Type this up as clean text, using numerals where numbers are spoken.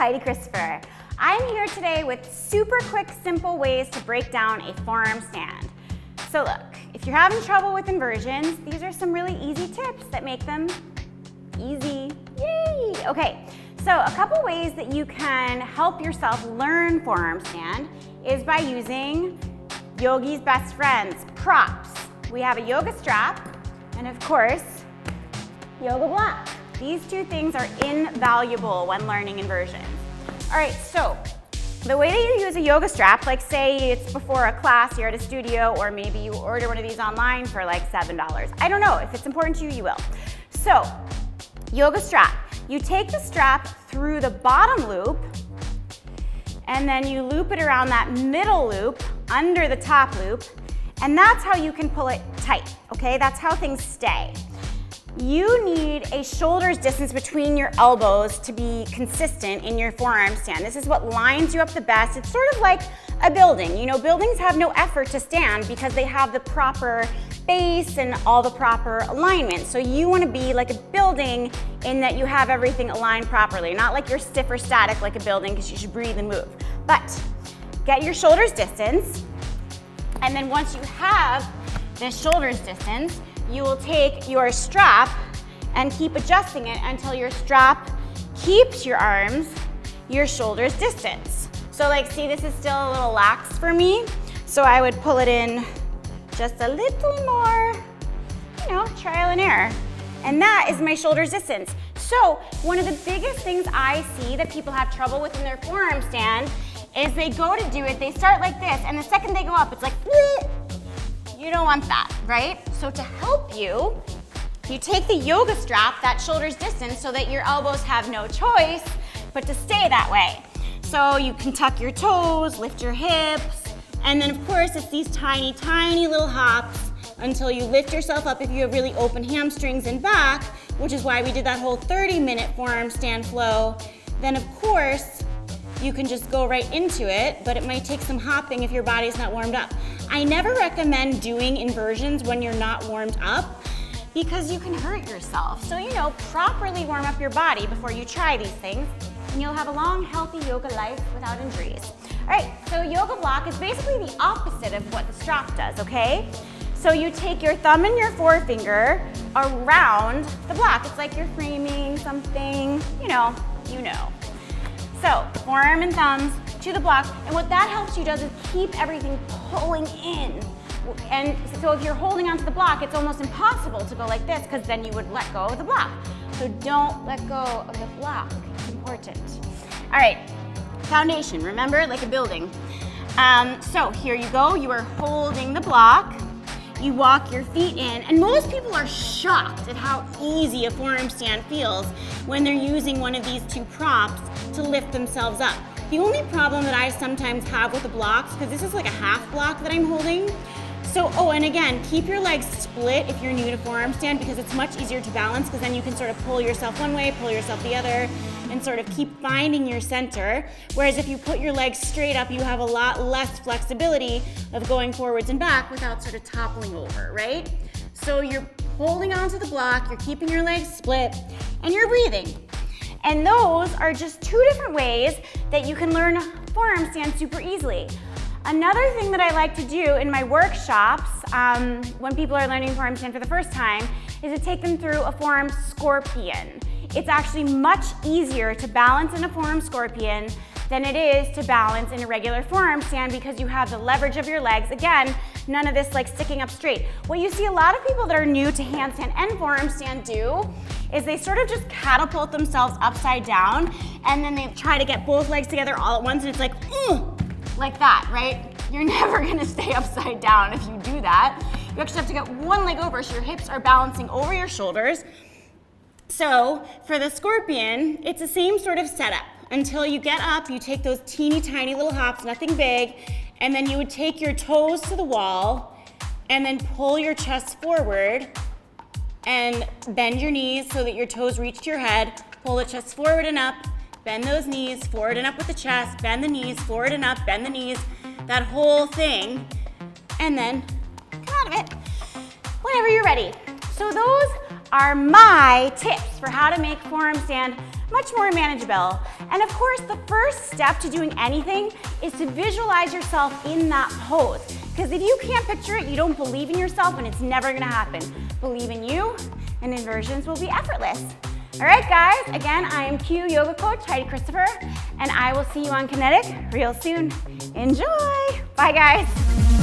Heidi Kristoffer. I'm here today with super quick, simple ways to break down a forearm stand. So look, if you're having trouble with inversions, these are some really easy tips that make them easy. Yay! Okay, so a couple ways that you can help yourself learn forearm stand is by using Yogi's best friends, props. We have a yoga strap and of course, yoga block. These two things are invaluable when learning inversions. All right, so the way that you use a yoga strap, like say it's before a class, you're at a studio, or maybe you order one of these online for like $7. I don't know, if it's important to you, you will. So, yoga strap. You take the strap through the bottom loop, and then you loop it around that middle loop, under the top loop, and that's how you can pull it tight, okay? That's how things stay. You need a shoulder's distance between your elbows to be consistent in your forearm stand. This is what lines you up the best. It's sort of like a building. You know, buildings have no effort to stand because they have the proper base and all the proper alignment. So you want to be like a building in that you have everything aligned properly, not like you're stiff or static like a building because you should breathe and move. But get your shoulder's distance, and then once you have this shoulder's distance, you will take your strap and keep adjusting it until your strap keeps your arms, your shoulders distance. So like, see, this is still a little lax for me. So I would pull it in just a little more, you know, trial and error. And that is my shoulders distance. So one of the biggest things I see that people have trouble with in their forearm stand is they go to do it, they start like this, and the second they go up, it's like, bleh. You don't want that, right? So to help you, you take the yoga strap, that shoulder's distance, so that your elbows have no choice but to stay that way. So you can tuck your toes, lift your hips, and then of course it's these tiny, tiny little hops until you lift yourself up if you have really open hamstrings and back, which is why we did that whole 30-minute forearm stand flow. Then of course, you can just go right into it, but it might take some hopping if your body's not warmed up. I never recommend doing inversions when you're not warmed up because you can hurt yourself. So, you know, properly warm up your body before you try these things, and you'll have a long, healthy yoga life without injuries. All right, so yoga block is basically the opposite of what the strap does, okay? So you take your thumb and your forefinger around the block. It's like you're framing something, you know. So, forearm and thumbs to the block, and what that helps you does is keep everything pulling in. And so if you're holding onto the block, it's almost impossible to go like this because then you would let go of the block. So don't let go of the block, it's important. All right, foundation, remember, like a building. So here you go, you are holding the block, you walk your feet in, and most people are shocked at how easy a forearm stand feels when they're using one of these two props to lift themselves up. The only problem that I sometimes have with the blocks, because this is like a half block that I'm holding, so, oh, and again, keep your legs split if you're new to forearm stand because it's much easier to balance because then you can sort of pull yourself one way, pull yourself the other, and sort of keep finding your center. Whereas if you put your legs straight up, you have a lot less flexibility of going forwards and back without sort of toppling over, right? So you're holding onto the block, you're keeping your legs split, and you're breathing. And those are just two different ways that you can learn forearm stand super easily. Another thing that I like to do in my workshops when people are learning forearm stand for the first time is to take them through a forearm scorpion. It's actually much easier to balance in a forearm scorpion than it is to balance in a regular forearm stand because you have the leverage of your legs. Again, none of this like sticking up straight. What you see a lot of people that are new to handstand and forearm stand do is they sort of just catapult themselves upside down and then they try to get both legs together all at once and it's like that, right? You're never gonna stay upside down if you do that. You actually have to get one leg over so your hips are balancing over your shoulders. So for the scorpion, it's the same sort of setup. Until you get up, you take those teeny tiny little hops, nothing big, and then you would take your toes to the wall and then pull your chest forward and bend your knees so that your toes reach to your head, pull the chest forward and up, bend those knees, forward and up with the chest, bend the knees, forward and up, bend the knees, that whole thing, and then come out of it whenever you're ready. So those are my tips for how to make forearm stand much more manageable. And of course, the first step to doing anything is to visualize yourself in that pose. Because if you can't picture it, you don't believe in yourself and it's never gonna happen. Believe in you and inversions will be effortless. All right, guys, again, I am Q Yoga Coach Heidi Kristoffer, and I will see you on Kinetic real soon. Enjoy. Bye, guys.